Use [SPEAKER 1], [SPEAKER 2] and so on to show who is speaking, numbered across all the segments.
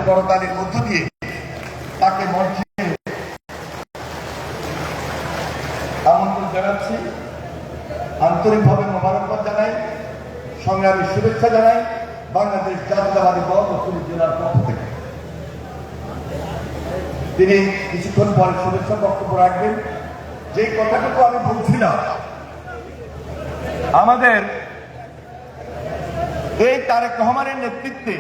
[SPEAKER 1] করতালির মধ্য দিয়ে তাকে মঞ্চে আমন্ত্রণ জানাচ্ছি। আন্তরিকভাবে মোবারকবাদ জানাই, সংগ্রামী শুভেচ্ছা জানাই বাংলাদেশ জাতীয়তাবাদী দল ও জেলার পক্ষ থেকে। তিনি কিছুক্ষণ পরে শুভেচ্ছা বক্তব্য রাখবেন। যে কথাটুকু আমি বলছিলাম, আমাদের এই তারেক রহমানের নেতৃত্বে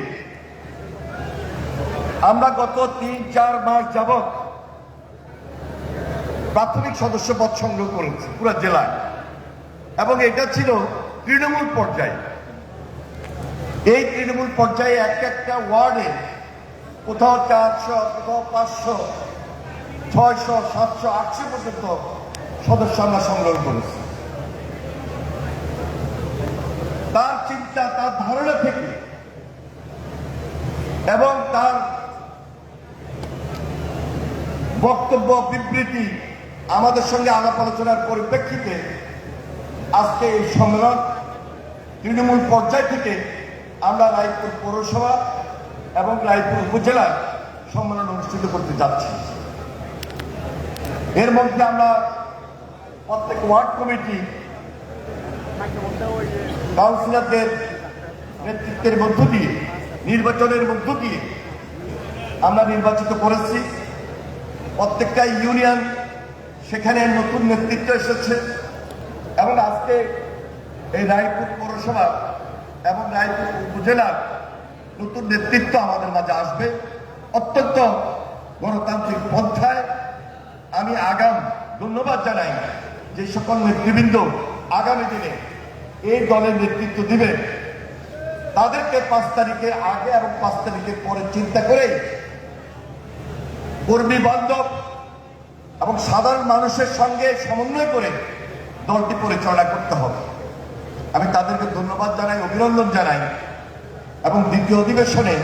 [SPEAKER 1] আমরা গত ৩-৪ মাস যাবৎ প্রাথমিক সদস্য পদ সংগ্রহ করেছি পুরো জেলায়, এবং এটা ছিল তৃণমূল পর্যায়ে। এই তৃণমূল পর্যায়ে একটা ওয়ার্ডে কোথাও 400, কোথাও 500, 600, 700, 800 পর্যন্ত সদস্য আমরা সংগ্রহ করেছি। তার চিন্তা, তার ধারণা থেকে এবং তার বক্তব্য বিবৃতি আমাদের সঙ্গে আলাপ আলোচনার পরিপ্রেক্ষিতে আজকে এই সম্মেলন তৃণমূল পর্যায় থেকে আমরা রায়পুর পৌরসভা এবং রায়পুর উপজেলার সম্মেলন অনুষ্ঠিত করতে যাচ্ছি। এর মধ্যে আমরা প্রত্যেক ওয়ার্ড কমিটি কাউন্সিলরদের নেতৃত্বের মধ্য দিয়ে, নির্বাচনের মধ্য দিয়ে আমরা নির্বাচিত করেছি। প্রত্যেকটা ইউনিয়ন সেখানে নতুন নেতৃত্ব এসেছে, এবং আজকে এই রায়পুর পৌরসভা এবং রায়পুর উপজেলার নতুন নেতৃত্ব আমাদের মাঝে আসবে অত্যন্ত গণতান্ত্রিক পন্থায়। আমি ধন্যবাদ জানাই যে সকল নেতৃবৃন্দ আগামী দিনে এই দলের নেতৃত্ব দিবে। তাদেরকে 5 তারিখের আগে এবং 5 তারিখের পরে চিন্তা করে কর্মী বান্ধব এবং সাধারণ মানুষের সঙ্গে সমন্বয় করে দলটি পরিচালনা করতে হবে। আমি তাদেরকে ধন্যবাদ জানাই, অভিনন্দন জানাই, এবং দ্বিতীয় অধিবেশনে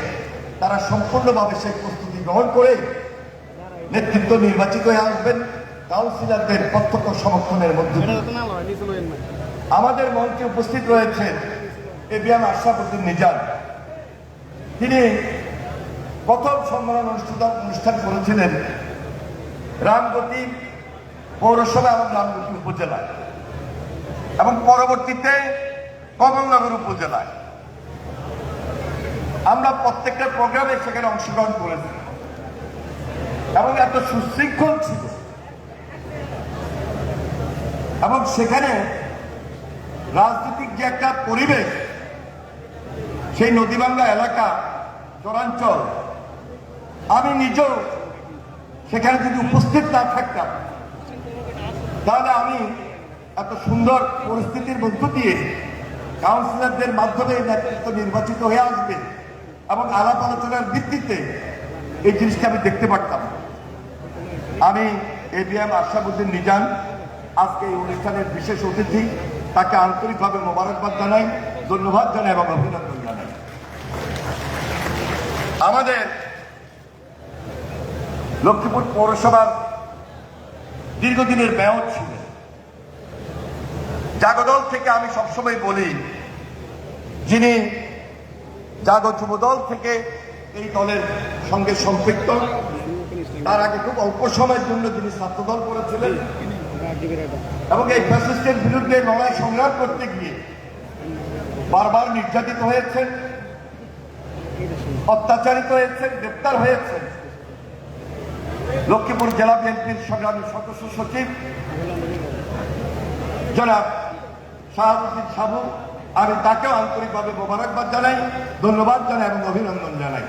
[SPEAKER 1] তারা সম্পূর্ণভাবে সেই প্রস্তুতি গ্রহণ করে নেতৃত্ব নির্বাচিত হয়ে আসবেন কাউন্সিলরদের প্রত্যক্ষ সমর্থনের মধ্যে। আমাদের মঞ্চে উপস্থিত রয়েছেন এবিএম আশরাফ উদ্দিন নিজাম। তিনি প্রথম সম্মেলন অনুষ্ঠান করেছিলেন রামগতি পৌরসভা এবং রামগতি উপজেলায়, এবং পরবর্তীতে কমলনগর উপজেলায়। আমরা প্রত্যেকটা প্রোগ্রামে সেখানে অংশগ্রহণ করেছি, এবং এত সুশৃঙ্খল ছিল, এবং সেখানে রাজনৈতিক যে একটা পরিবেশ, সেই নদীবাংলা এলাকা, চরাঞ্চল, আমি নিজেও সেখানে যদি উপস্থিত না থাকতাম তাহলে আমি এত সুন্দর পরিস্থিতির মধ্য দিয়ে কাউন্সিলরদের মাধ্যমে নেতৃত্ব নির্বাচিত হয়ে আসবে এবং আলাপ আলোচনার ভিত্তিতে এই জিনিসটা আমি দেখতে পারতাম। আমি এবিএম আশরাফ উদ্দিন নিজাম আজকে এই অনুষ্ঠানের বিশেষ অতিথি, তাকে আন্তরিকভাবে মোবারকবাদ জানাই, ধন্যবাদ জানাই এবং অভিনন্দন জানাই। আমাদের লক্ষ্মীপুর পৌরসভার দীর্ঘদিনের মেয়র ছিলেন। জাগদল থেকে আমি সবসময় বলি, যিনি জাগ যুবদল থেকে এই দলের সঙ্গে সম্পৃক্ত, তার আগে খুব অল্প সময়ের জন্য যিনি ছাত্রদল করেছিলেন, এবং এই ফ্যাসিস্টের বিরুদ্ধে লড়াই সংগ্রাম করতে গিয়ে বারবার নির্যাতিত হয়েছেন, অত্যাচারিত হয়েছেন, গ্রেপ্তার হয়েছেন। লক্ষ্মীপুর জেলা বিএনপির সংগ্রামী সদস্য সচিব জনাব শাহাবুদ্দিন সাবু, আমি তাকেও আন্তরিকভাবে মোবারকবাদ জানাই, ধন্যবাদ জানাই এবং অভিনন্দন জানাই।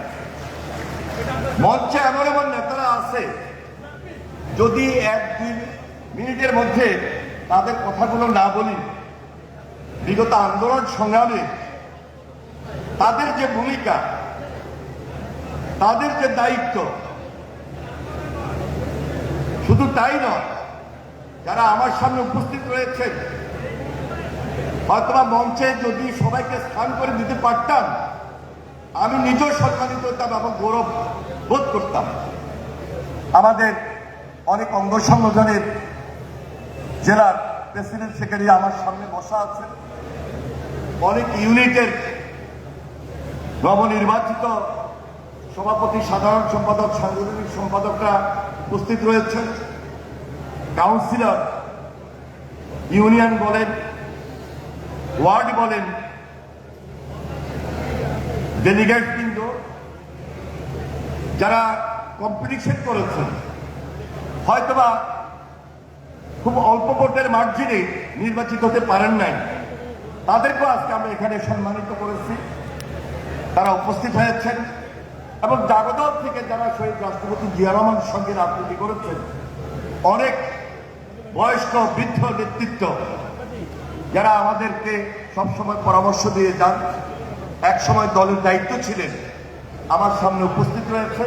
[SPEAKER 1] মঞ্চে এমন এমন নেতারা আছে, যদি 1-2 মিনিটের মধ্যে তাদের কথাগুলো না বলি, বিগত আন্দোলন সংগ্রামে তাদের যে ভূমিকা, তাদের যে দায়িত্ব, শুধু তাই নয়, যারা আমার সামনে উপস্থিত রয়েছেন, হয়তোবা মঞ্চে যদি সবাইকে স্থান করে দিতে পারতাম, আমি নিজেও সম্মানিত হতাম এবং গৌরব বোধ করতাম। আমাদের অনেক অঙ্গ সংগঠনের জেলার প্রেসিডেন্ট সেক্রেটারি আমার সামনে বসা আছেন, অনেক ইউনিটের নবনির্বাচিত সভাপতি, সাধারণ সম্পাদক, সাংগঠনিক সম্পাদকরা উপস্থিত রয়েছেন, কাউন্সিলর, ইউনিয়ন বলেন, ওয়ার্ড বলেন, ডেলিগেট বৃন্দ, যারা কম্পিটিশন করেছেন, হয়তোবা খুব অল্প ভোটের মার্জিনে নির্বাচিত হতে পারেন নাই, তাদেরকেও আজকে আমরা এখানে সম্মানিত করেছি। তারা উপস্থিত হয়েছেন এবং জাগদল থেকে যারা শহীদ রাষ্ট্রপতি জিয়া রহমানের সঙ্গে রাজনীতি করেছেন, অনেক বয়স্ক বৃদ্ধ নেতৃত্ব যারা আমাদেরকে সবসময় পরামর্শ দিয়ে যান, এক সময় দলের দায়িত্ব ছিলেন, আমার সামনে উপস্থিত রয়েছে।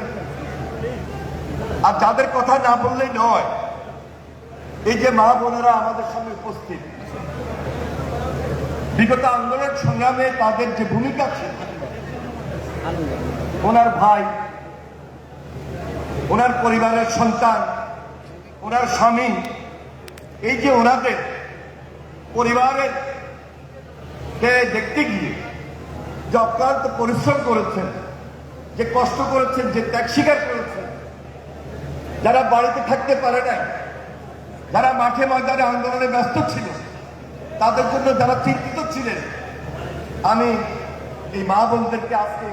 [SPEAKER 1] আর যাদের কথা না বললেই নয়, এই যে মা বোনেরা আমাদের সামনে উপস্থিত, বিগত আন্দোলন সংগ্রামে তাদের যে ভূমিকা ছিল, ওনার ভাই, ওনার পরিবারের সন্তান, ওনার স্বামী, এই যে ওনাদের পরিবারের কে দেখতে গিয়ে যে অক্লান্ত পরিশ্রম করেছেন, যে কষ্ট করেছেন, যে ত্যাগ স্বীকার করেছেন, যারা বাড়িতে থাকতে পারে নাই, যারা মাঠে ময়দানে আন্দোলনে ব্যস্ত ছিল, তাদের জন্য যারা চিন্তিত ছিলেন, আমি এই মা বোনদেরকে আজকে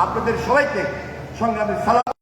[SPEAKER 1] আপনাদের সবাইকে সংগ্রামী সালাম।